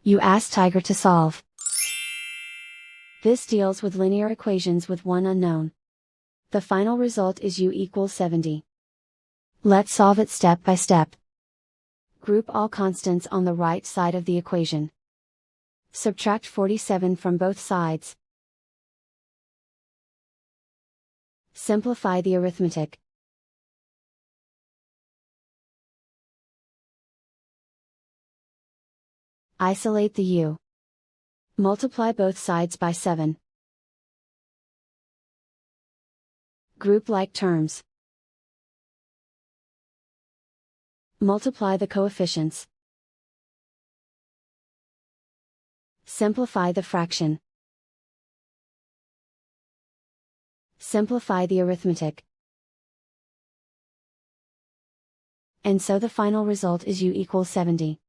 You ask Tiger to solve. This deals with linear equations with one unknown. The final result is u equals 70. Let's solve it step by step. Group all constants on the right side of the equation. Subtract 47 from both sides. Simplify the arithmetic. Isolate the u. Multiply both sides by 7. Group like terms. Multiply the coefficients. Simplify the fraction. Simplify the arithmetic. And so the final result is u equals 70.